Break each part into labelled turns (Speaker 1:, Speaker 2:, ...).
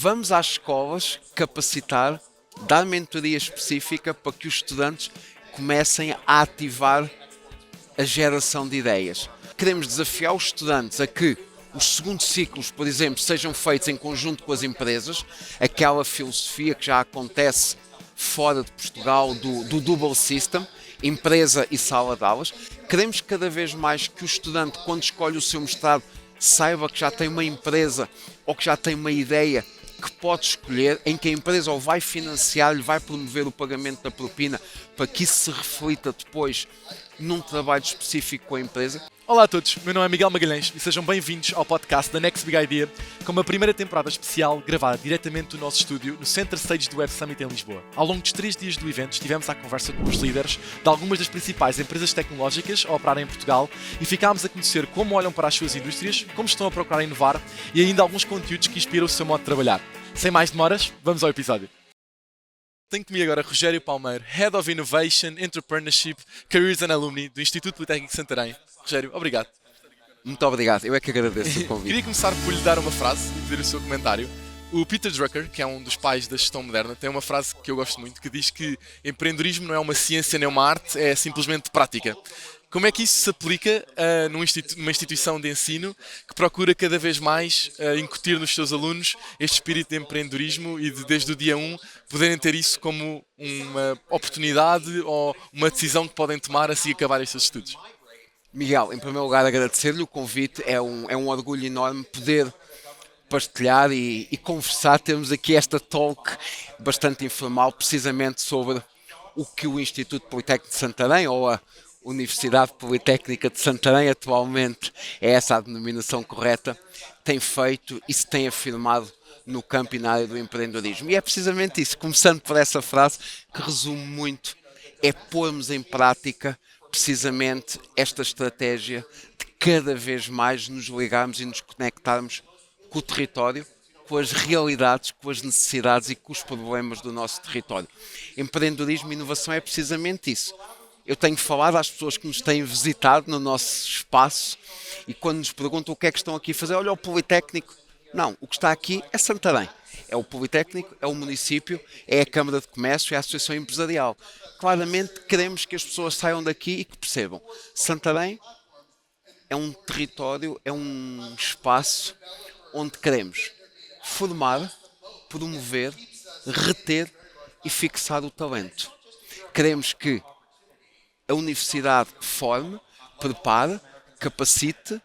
Speaker 1: Vamos às escolas capacitar, dar mentoria específica para que os estudantes comecem a ativar a geração de ideias. Queremos desafiar os estudantes a que os segundos ciclos, por exemplo, sejam feitos em conjunto com as empresas, aquela filosofia que já acontece fora de Portugal do Double System, empresa e sala de aulas. Queremos cada vez mais que o estudante, quando escolhe o seu mestrado, saiba que já tem uma empresa ou que já tem uma ideia que pode escolher, em que a empresa ou vai financiar-lhe, vai promover o pagamento da propina para que isso se reflita depois num trabalho específico com a empresa.
Speaker 2: Olá a todos, meu nome é Miguel Magalhães e sejam bem-vindos ao podcast da Next Big Idea, com uma primeira temporada especial gravada diretamente do nosso estúdio no Center Stage do Web Summit em Lisboa. Ao longo dos 3 dias do evento estivemos à conversa com os líderes de algumas das principais empresas tecnológicas a operar em Portugal e ficámos a conhecer como olham para as suas indústrias, como estão a procurar inovar e ainda alguns conteúdos que inspiram o seu modo de trabalhar. Sem mais demoras, vamos ao episódio. Tenho comigo agora Rogério Palmeiro, Head of Innovation, Entrepreneurship, Careers and Alumni do Instituto Politécnico de Santarém. Rogério, obrigado.
Speaker 1: Muito obrigado, eu é que agradeço o convite.
Speaker 2: Queria começar por lhe dar uma frase e pedir o seu comentário. O Peter Drucker, que é um dos pais da gestão moderna, tem uma frase que eu gosto muito, que diz que empreendedorismo não é uma ciência nem uma arte, é simplesmente prática. Como é que isso se aplica numa instituição de ensino que procura cada vez mais incutir nos seus alunos este espírito de empreendedorismo e de, desde o dia 1, poderem ter isso como uma oportunidade ou uma decisão que podem tomar assim acabar os seus estudos?
Speaker 1: Miguel, em primeiro lugar agradecer-lhe o convite, é um orgulho enorme poder partilhar e conversar. Temos aqui esta talk bastante informal, precisamente sobre o que o Instituto Politécnico de Santarém, ou a Universidade Politécnica de Santarém, atualmente é essa a denominação correta, tem feito e se tem afirmado no campo e na área do empreendedorismo. E é precisamente isso, começando por essa frase que resume muito, é pormos em prática precisamente esta estratégia de cada vez mais nos ligarmos e nos conectarmos com o território, com as realidades, com as necessidades e com os problemas do nosso território. Empreendedorismo e inovação é precisamente isso. Eu tenho falado às pessoas que nos têm visitado no nosso espaço e quando nos perguntam o que é que estão aqui a fazer, olha o Politécnico. Não, o que está aqui é Santarém. É o Politécnico, é o município, é a Câmara de Comércio, é a Associação Empresarial. Claramente queremos que as pessoas saiam daqui e que percebam. Santarém é um território, é um espaço onde queremos formar, promover, reter e fixar o talento. Queremos que a universidade forme, prepare, capacite,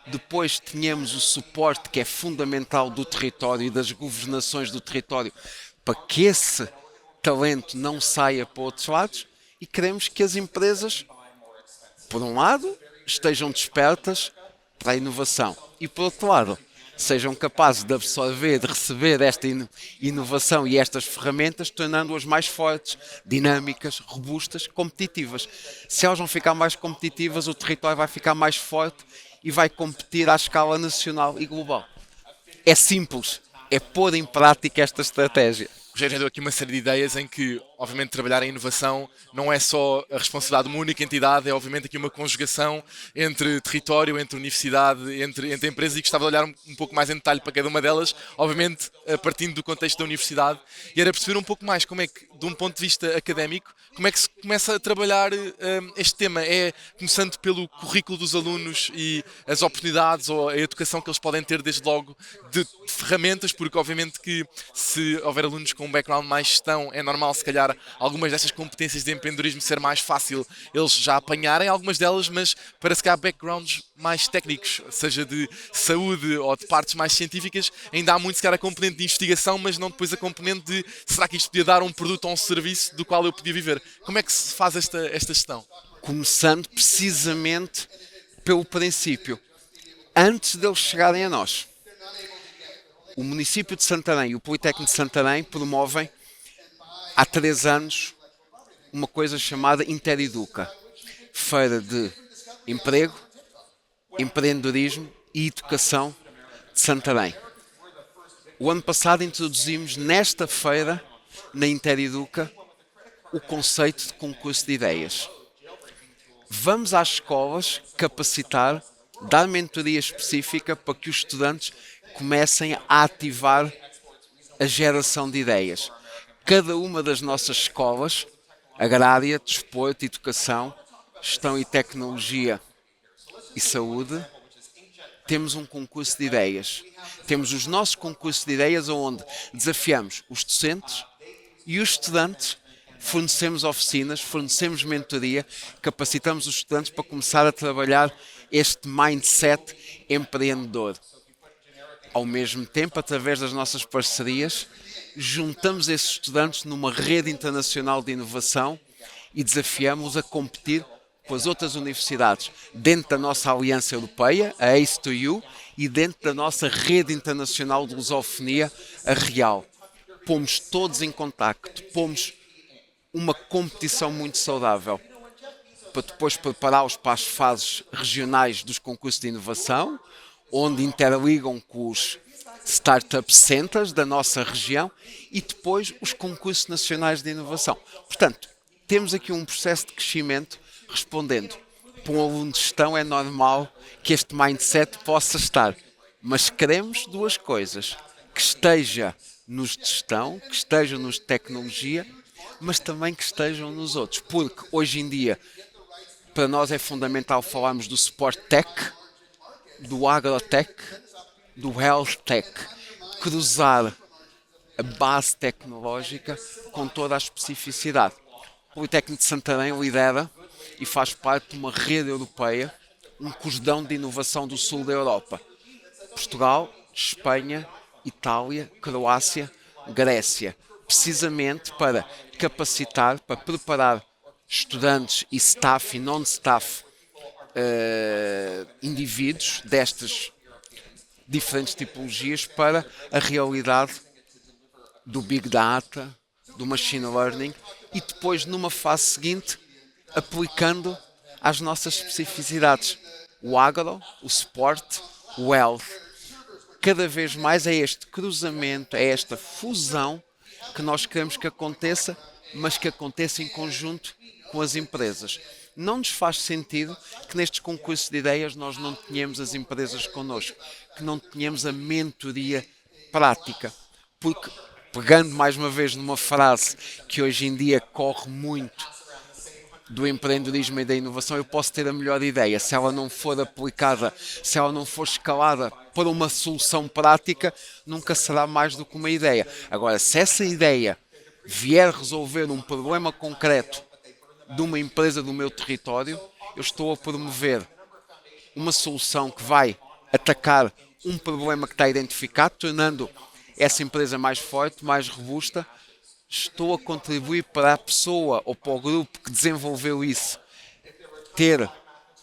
Speaker 1: depois tenhamos o suporte que é fundamental do território e das governações do território para que esse talento não saia para outros lados e queremos que as empresas, por um lado, estejam despertas para a inovação e, por outro lado, sejam capazes de absorver, de receber esta inovação e estas ferramentas, tornando-as mais fortes, dinâmicas, robustas, competitivas. Se elas vão ficar mais competitivas, o território vai ficar mais forte e vai competir à escala nacional e global. É simples, é pôr em prática esta estratégia.
Speaker 2: O Rogério já deu aqui uma série de ideias em que, obviamente, trabalhar em inovação não é só a responsabilidade de uma única entidade, é obviamente aqui uma conjugação entre território, entre universidade, entre empresas, e gostava de olhar um pouco mais em detalhe para cada uma delas, obviamente partindo do contexto da universidade, e era perceber um pouco mais como é que, de um ponto de vista académico, como é que se começa a trabalhar este tema. É começando pelo currículo dos alunos e as oportunidades ou a educação que eles podem ter desde logo de ferramentas, porque obviamente que se houver alunos com um background mais gestão, é normal se calhar algumas dessas competências de empreendedorismo ser mais fácil eles já apanharem algumas delas, mas para se calhar backgrounds mais técnicos, seja de saúde ou de partes mais científicas, ainda há muito se calhar a componente de investigação, mas não depois a componente de será que isto podia dar um produto ou um serviço do qual eu podia viver. Como é que se faz esta gestão?
Speaker 1: Começando precisamente pelo princípio, antes deles chegarem a nós. O município de Santarém e o Politécnico de Santarém promovem há 3 anos uma coisa chamada Intereduca, feira de emprego, empreendedorismo e educação de Santarém. O ano passado introduzimos nesta feira, na Intereduca, o conceito de concurso de ideias. Vamos às escolas capacitar, dar mentoria específica para que os estudantes comecem a ativar a geração de ideias. Cada uma das nossas escolas, agrária, desporto, educação, gestão e tecnologia e saúde, temos um concurso de ideias. Temos os nossos concursos de ideias onde desafiamos os docentes e os estudantes, fornecemos oficinas, fornecemos mentoria, capacitamos os estudantes para começar a trabalhar este mindset empreendedor. Ao mesmo tempo, através das nossas parcerias, juntamos esses estudantes numa rede internacional de inovação e desafiamos-os a competir com as outras universidades, dentro da nossa aliança europeia, a ACE2U, e dentro da nossa rede internacional de lusofonia, a REAL. Pomos todos em contacto, pomos uma competição muito saudável, para depois preparar-os para as fases regionais dos concursos de inovação, onde interligam com os Startup Centers da nossa região e depois os concursos nacionais de inovação. Portanto, temos aqui um processo de crescimento respondendo. Para um aluno de gestão é normal que este mindset possa estar, mas queremos duas coisas: que esteja nos de gestão, que estejam nos de tecnologia, mas também que estejam nos outros, porque hoje em dia para nós é fundamental falarmos do Sport Tech, do Agrotech, do Health Tech, cruzar a base tecnológica com toda a especificidade. O Politécnico de Santarém lidera e faz parte de uma rede europeia, um cordão de inovação do sul da Europa. Portugal, Espanha, Itália, Croácia, Grécia, precisamente para capacitar, para preparar estudantes e staff e non-staff indivíduos destas diferentes tipologias para a realidade do Big Data, do Machine Learning e depois numa fase seguinte aplicando às nossas especificidades. O agro, o sport, o health. Cada vez mais é este cruzamento, é esta fusão que nós queremos que aconteça, mas que aconteça em conjunto com as empresas. Não nos faz sentido que nestes concursos de ideias nós não tenhamos as empresas connosco, que não tenhamos a mentoria prática, porque, pegando mais uma vez numa frase que hoje em dia corre muito do empreendedorismo e da inovação, eu posso ter a melhor ideia, se ela não for aplicada, se ela não for escalada para uma solução prática, nunca será mais do que uma ideia. Agora, se essa ideia vier resolver um problema concreto de uma empresa do meu território, eu estou a promover uma solução que vai atacar um problema que está identificado, tornando essa empresa mais forte, mais robusta. Estou a contribuir para a pessoa ou para o grupo que desenvolveu isso ter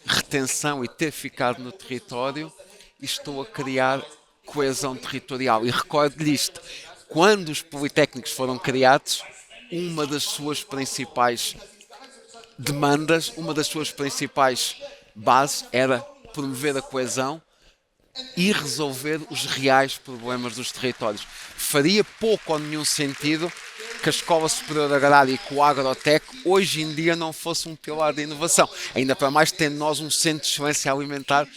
Speaker 1: retenção e ter ficado no território, e estou a criar coesão territorial. E recordo-lhe isto: quando os politécnicos foram criados, uma das suas principais demandas, uma das suas principais bases era promover a coesão e resolver os reais problemas dos territórios. Faria pouco ou nenhum sentido que a Escola Superior Agrária e que o Agrotec hoje em dia não fosse um pilar de inovação. Ainda para mais tendo nós um centro de excelência alimentar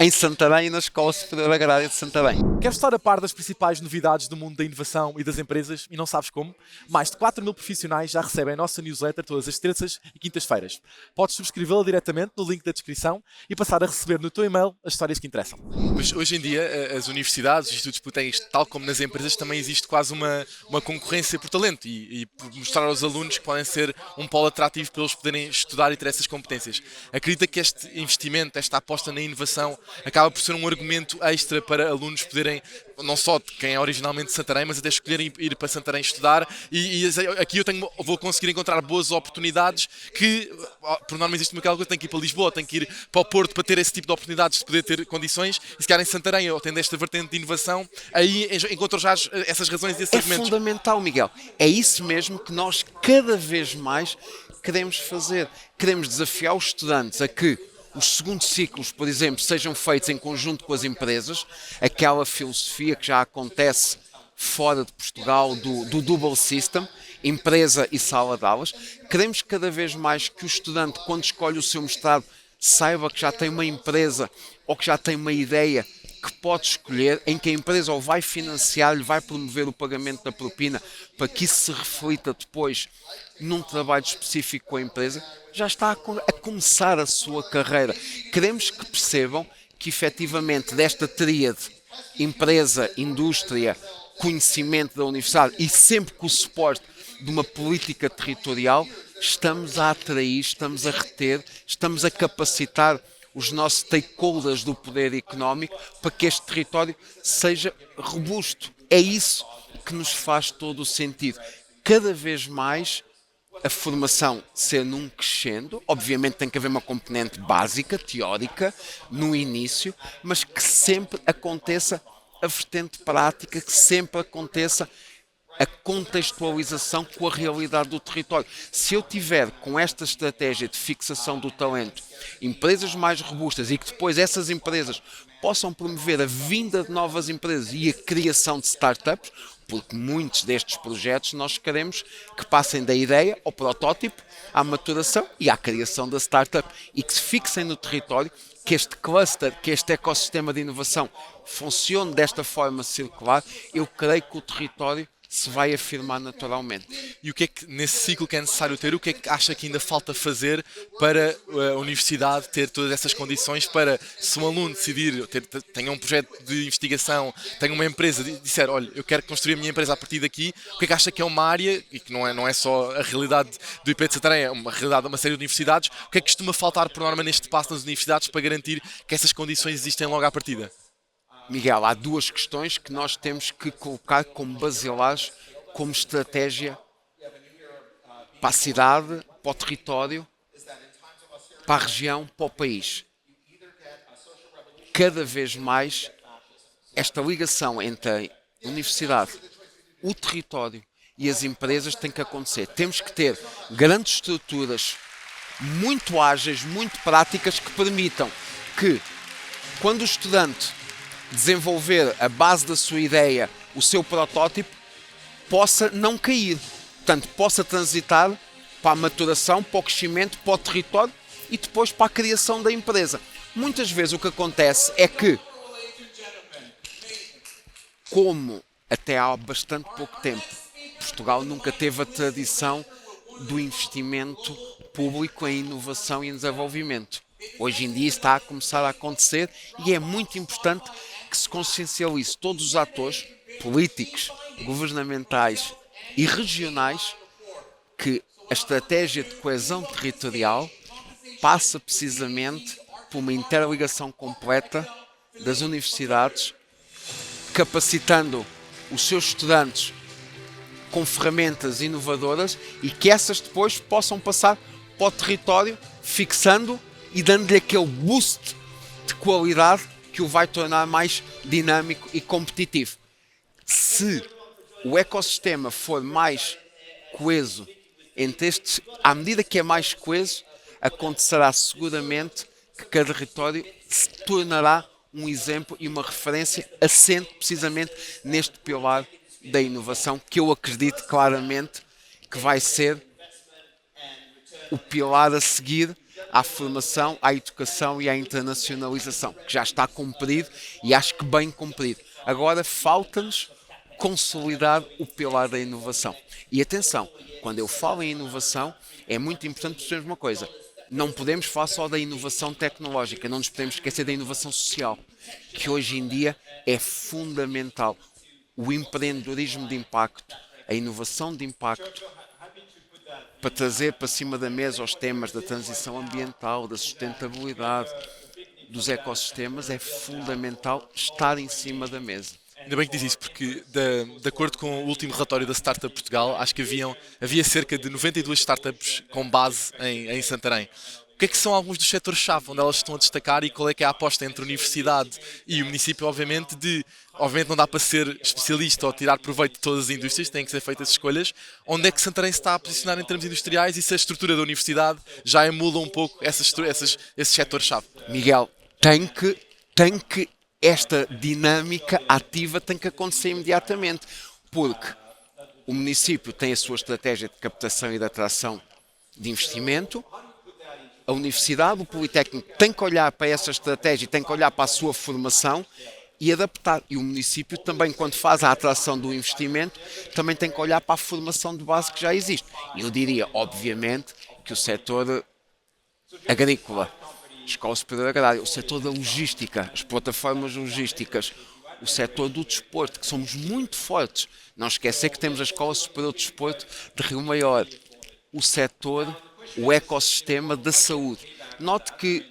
Speaker 1: em Santarém e na Escola Superior Agrária de Santarém.
Speaker 3: Queres estar a par das principais novidades do mundo da inovação e das empresas e não sabes como? Mais de 4.000 profissionais já recebem a nossa newsletter todas as terças e quintas-feiras. Podes subscrevê-la diretamente no link da descrição e passar a receber no teu e-mail as histórias que interessam.
Speaker 2: Mas hoje em dia as universidades, os institutos politécnicos, tal como nas empresas, também existe quase uma concorrência por talento e por mostrar aos alunos que podem ser um polo atrativo para eles poderem estudar e ter essas competências. Acredita que este investimento, esta aposta na inovação, acaba por ser um argumento extra para alunos poderem, não só de quem é originalmente de Santarém, mas até escolherem ir para Santarém estudar, e aqui vou conseguir encontrar boas oportunidades que, por norma, existe aquela coisa: tenho que ir para Lisboa, tenho que ir para o Porto para ter esse tipo de oportunidades, de poder ter condições, e se calhar em Santarém, ou tendo esta vertente de inovação, aí encontro já essas razões e esses argumentos.
Speaker 1: É fundamental, Miguel. É isso mesmo que nós cada vez mais queremos fazer. Queremos desafiar os estudantes a que os segundos ciclos, por exemplo, sejam feitos em conjunto com as empresas, aquela filosofia que já acontece fora de Portugal do Double System, empresa e sala de aulas. Queremos cada vez mais que o estudante, quando escolhe o seu mestrado, saiba que já tem uma empresa ou que já tem uma ideia que pode escolher, em que a empresa ou vai financiar, lhe vai promover o pagamento da propina para que isso se reflita depois num trabalho específico com a empresa, já está a começar a sua carreira. Queremos que percebam que efetivamente desta tríade, empresa, indústria, conhecimento da universidade e sempre com o suporte de uma política territorial, estamos a atrair, estamos a reter, estamos a capacitar os nossos stakeholders do poder económico para que este território seja robusto. É isso que nos faz todo o sentido. Cada vez mais a formação ser num crescendo, obviamente tem que haver uma componente básica, teórica, no início, mas que sempre aconteça a vertente prática, que sempre aconteça a contextualização com a realidade do território. Se eu tiver com esta estratégia de fixação do talento empresas mais robustas e que depois essas empresas possam promover a vinda de novas empresas e a criação de startups, porque muitos destes projetos nós queremos que passem da ideia ao protótipo, à maturação e à criação da startup e que se fixem no território, que este cluster, que este ecossistema de inovação funcione desta forma circular, eu creio que o território se vai afirmar naturalmente.
Speaker 2: E o que é que, nesse ciclo que é necessário ter, o que é que acha que ainda falta fazer para a universidade ter todas essas condições para, se um aluno decidir, tenha um projeto de investigação, tenha uma empresa, disser, olha, eu quero construir a minha empresa a partir daqui, o que é que acha que é uma área, e que não é só a realidade do IP de Santarém, é uma realidade de uma série de universidades, o que é que costuma faltar por norma neste passo nas universidades para garantir que essas condições existem logo à partida?
Speaker 1: Miguel, há duas questões que nós temos que colocar como basilares, como estratégia para a cidade, para o território, para a região, para o país. Cada vez mais esta ligação entre a universidade, o território e as empresas tem que acontecer. Temos que ter grandes estruturas muito ágeis, muito práticas que permitam que, quando o estudante desenvolver a base da sua ideia, o seu protótipo, possa não cair. Portanto, possa transitar para a maturação, para o crescimento, para o território e depois para a criação da empresa. Muitas vezes o que acontece é que, como até há bastante pouco tempo, Portugal nunca teve a tradição do investimento público em inovação e em desenvolvimento. Hoje em dia está a começar a acontecer e é muito importante que se consciencialize todos os atores políticos, governamentais e regionais que a estratégia de coesão territorial passa precisamente por uma interligação completa das universidades, capacitando os seus estudantes com ferramentas inovadoras e que essas depois possam passar para o território, fixando e dando-lhe aquele boost de qualidade que o vai tornar mais dinâmico e competitivo. Se o ecossistema for mais coeso entre estes, à medida que é mais coeso, acontecerá seguramente que cada território se tornará um exemplo e uma referência assente precisamente neste pilar da inovação, que eu acredito claramente que vai ser o pilar a seguir à formação, à educação e à internacionalização, que já está cumprido e acho que bem cumprido. Agora falta-nos consolidar o pilar da inovação. E atenção, quando eu falo em inovação, é muito importante percebermos uma coisa. Não podemos falar só da inovação tecnológica, não nos podemos esquecer da inovação social, que hoje em dia é fundamental. O empreendedorismo de impacto, a inovação de impacto, para trazer para cima da mesa os temas da transição ambiental, da sustentabilidade, dos ecossistemas, é fundamental estar em cima da mesa.
Speaker 2: Ainda bem que diz isso, porque de acordo com o último relatório da Startup Portugal, acho que havia cerca de 92 startups com base em Santarém. O que é que são alguns dos setores-chave onde elas estão a destacar e qual é que é a aposta entre a universidade e o município, obviamente não dá para ser especialista ou tirar proveito de todas as indústrias, têm que ser feitas escolhas. Onde é que Santarém se está a posicionar em termos industriais e se a estrutura da universidade já emula um pouco esses setores-chave?
Speaker 1: Miguel, tem que esta dinâmica ativa tem que acontecer imediatamente, porque o município tem a sua estratégia de captação e de atração de investimento, a universidade, o Politécnico tem que olhar para essa estratégia, tem que olhar para a sua formação e adaptar. E o município também, quando faz a atração do investimento, também tem que olhar para a formação de base que já existe. E eu diria, obviamente, que o setor agrícola, Escola Superior Agrária, o setor da logística, as plataformas logísticas, o setor do desporto, que somos muito fortes. Não esquecer que temos a Escola Superior de Desporto de Rio Maior. O setor, o ecossistema da saúde. Note que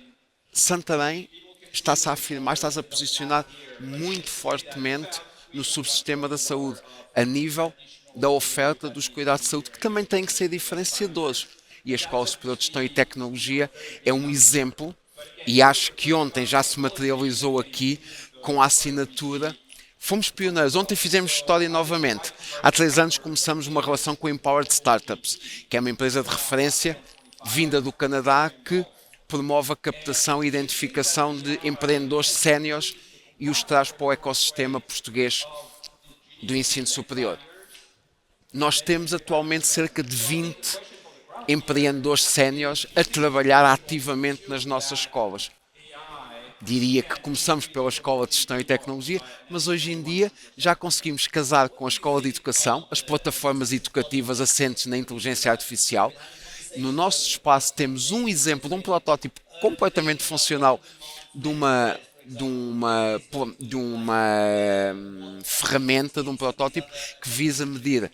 Speaker 1: Santarém está-se a afirmar, está-se a posicionar muito fortemente no subsistema da saúde, a nível da oferta dos cuidados de saúde, que também têm que ser diferenciadores. E a Escola Superior de Gestão e Tecnologia é um exemplo, e acho que ontem já se materializou aqui com a assinatura. Fomos pioneiros. Ontem fizemos história novamente. Há 3 anos começamos uma relação com a Empowered Startups, que é uma empresa de referência vinda do Canadá que promove a captação e identificação de empreendedores séniores e os traz para o ecossistema português do ensino superior. Nós temos atualmente cerca de 20 empreendedores séniores a trabalhar ativamente nas nossas escolas. Diria que começamos pela Escola de Gestão e Tecnologia, mas hoje em dia já conseguimos casar com a Escola de Educação, as plataformas educativas assentes na inteligência artificial. No nosso espaço temos um exemplo de um protótipo completamente funcional de uma ferramenta, de um protótipo que visa medir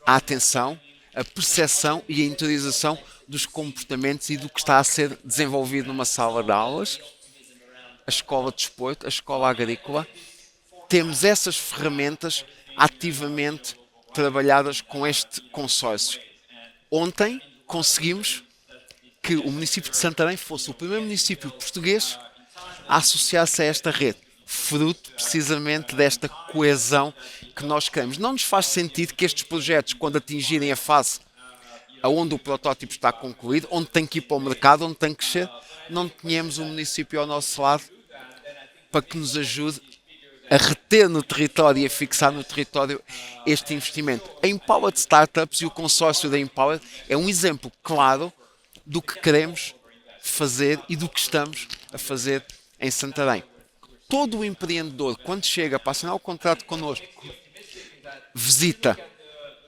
Speaker 1: a atenção, a percepção e a interiorização dos comportamentos e do que está a ser desenvolvido numa sala de aulas. A escola de desporto, a escola agrícola, temos essas ferramentas ativamente trabalhadas com este consórcio. Ontem conseguimos que o município de Santarém fosse o primeiro município português a associar-se a esta rede, fruto precisamente desta coesão que nós queremos. Não nos faz sentido que estes projetos, quando atingirem a fase onde o protótipo está concluído, onde tem que ir para o mercado, onde tem que crescer, não tenhamos o município ao nosso lado para que nos ajude a reter no território e a fixar no território este investimento. A Empowered Startups e o consórcio da Empowered é um exemplo claro do que queremos fazer e do que estamos a fazer em Santarém. Todo o empreendedor, quando chega para assinar o contrato connosco, visita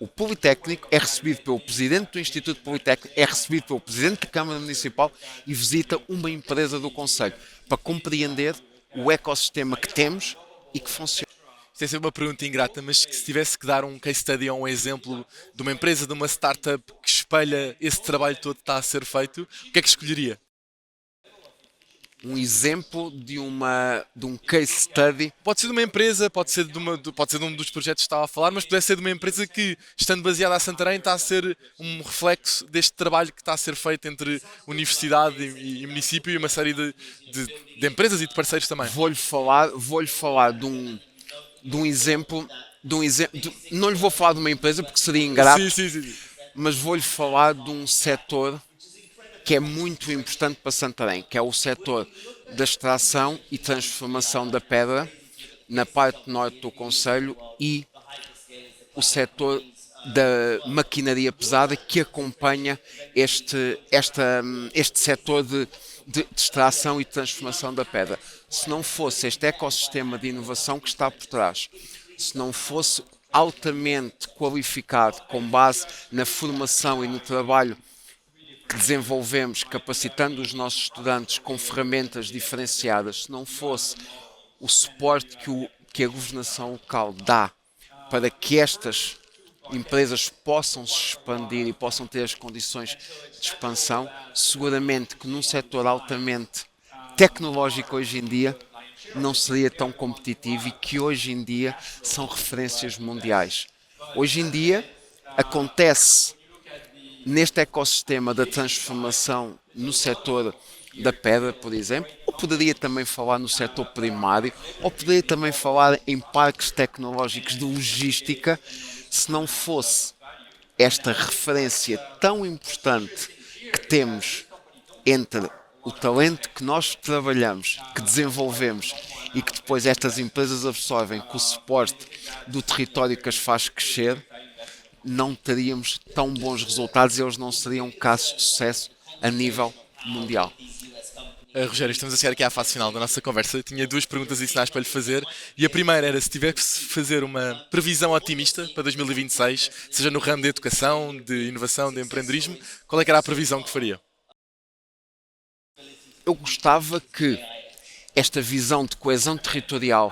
Speaker 1: o Politécnico, é recebido pelo Presidente do Instituto Politécnico, é recebido pelo Presidente da Câmara Municipal e visita uma empresa do Conselho para compreender o ecossistema que temos e que funciona.
Speaker 2: Isto é sempre uma pergunta ingrata, mas que se tivesse que dar um case study ou um exemplo de uma empresa, de uma startup que espelha esse trabalho todo que está a ser feito, o que é que escolheria?
Speaker 1: Um exemplo de um case study.
Speaker 2: Pode ser de uma empresa, pode ser de um dos projetos que estava a falar, mas pode ser de uma empresa que, estando baseada a Santarém, está a ser um reflexo deste trabalho que está a ser feito entre universidade e município e uma série de empresas e de parceiros também.
Speaker 1: Vou-lhe falar de um exemplo. Não lhe vou falar de uma empresa porque seria ingrato,
Speaker 2: Sim.
Speaker 1: mas vou-lhe falar de um setor que é muito importante para Santarém, que é o setor da extração e transformação da pedra na parte norte do concelho e o setor da maquinaria pesada que acompanha este setor de extração e transformação da pedra. Se não fosse este ecossistema de inovação que está por trás, se não fosse altamente qualificado com base na formação e no trabalho que desenvolvemos capacitando os nossos estudantes com ferramentas diferenciadas, se não fosse o suporte que a governação local dá para que estas empresas possam se expandir e possam ter as condições de expansão, seguramente que num setor altamente tecnológico hoje em dia não seria tão competitivo e que hoje em dia são referências mundiais. Hoje em dia acontece neste ecossistema da transformação no setor da pedra, por exemplo, ou poderia também falar no setor primário, ou poderia também falar em parques tecnológicos de logística, se não fosse esta referência tão importante que temos entre o talento que nós trabalhamos, que desenvolvemos e que depois estas empresas absorvem com o suporte do território que as faz crescer, não teríamos tão bons resultados e eles não seriam casos de sucesso a nível mundial.
Speaker 2: Rogério, estamos a chegar aqui à fase final da nossa conversa. Eu tinha duas perguntas adicionais para lhe fazer. E a primeira era se tivesse que fazer uma previsão otimista para 2026, seja no ramo de educação, de inovação, de empreendedorismo, qual é que era a previsão que faria?
Speaker 1: Eu gostava que esta visão de coesão territorial,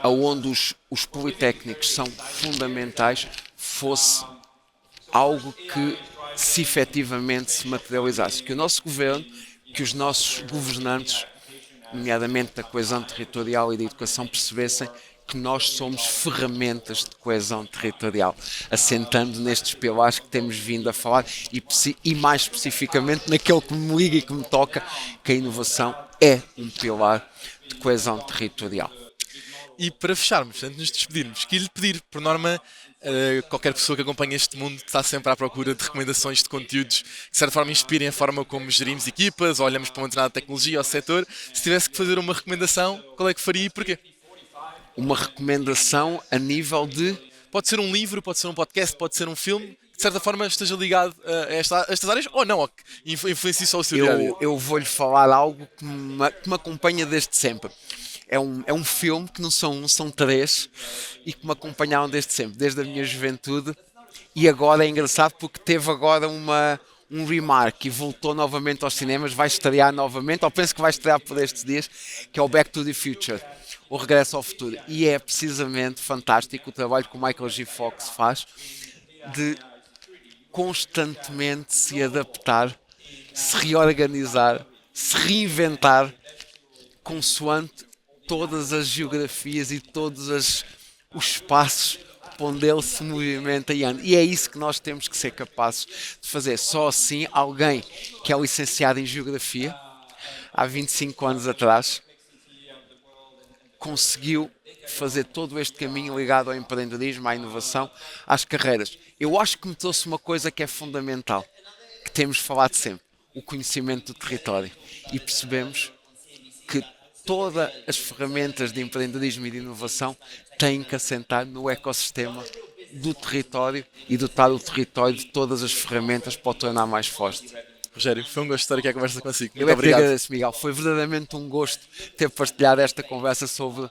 Speaker 1: aonde os politécnicos são fundamentais, fosse algo que se efetivamente se materializasse. Que o nosso governo, que os nossos governantes, nomeadamente da coesão territorial e da educação, percebessem que nós somos ferramentas de coesão territorial, assentando nestes pilares que temos vindo a falar e mais especificamente naquele que me liga e que me toca, que a inovação é um pilar de coesão territorial.
Speaker 2: E para fecharmos, antes de nos despedirmos, queria lhe pedir, por norma, qualquer pessoa que acompanha este mundo está sempre à procura de recomendações de conteúdos que de certa forma inspirem a forma como gerimos equipas, ou olhamos para uma determinada tecnologia ou setor. Se tivesse que fazer uma recomendação, qual é que faria e porquê?
Speaker 1: Uma recomendação a nível de...
Speaker 2: Pode ser um livro, pode ser um podcast, pode ser um filme, que de certa forma esteja ligado a estas áreas, ou não, ou que influencie só o seu dia-a-dia.
Speaker 1: Eu vou-lhe falar algo que me acompanha desde sempre. É um filme que não são um, são três, e que me acompanharam desde sempre, desde a minha juventude. E agora é engraçado porque teve agora um remark e voltou novamente aos cinemas, vai estrear novamente, ou penso que vai estrear por estes dias, que é o Back to the Future, o Regresso ao Futuro. E é precisamente fantástico o trabalho que o Michael J. Fox faz de constantemente se adaptar, se reorganizar, se reinventar, consoante todas as geografias e todos os espaços onde ele se movimenta e anda. E é isso que nós temos que ser capazes de fazer. Só assim alguém que é licenciado em Geografia, há 25 anos atrás, conseguiu fazer todo este caminho ligado ao empreendedorismo, à inovação, às carreiras. Eu acho que me trouxe uma coisa que é fundamental, que temos falado sempre, o conhecimento do território. E percebemos que todas as ferramentas de empreendedorismo e de inovação têm que assentar no ecossistema do território e dotar o território de todas as ferramentas para o tornar mais forte.
Speaker 2: Rogério, foi um gosto estar aqui a conversa consigo.
Speaker 1: Eu
Speaker 2: Muito obrigado.
Speaker 1: agradeço, Miguel. Foi verdadeiramente um gosto ter partilhado esta conversa sobre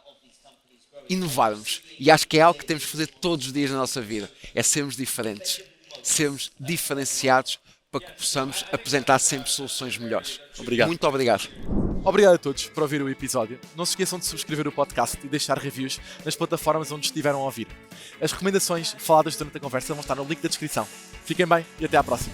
Speaker 1: inovarmos. E acho que é algo que temos que fazer todos os dias na nossa vida. É sermos diferentes, sermos diferenciados para que possamos apresentar sempre soluções melhores.
Speaker 2: Obrigado.
Speaker 1: Muito obrigado.
Speaker 3: Obrigado a todos por ouvir o episódio. Não se esqueçam de subscrever o podcast e deixar reviews nas plataformas onde estiveram a ouvir. As recomendações faladas durante a conversa vão estar no link da descrição. Fiquem bem e até à próxima.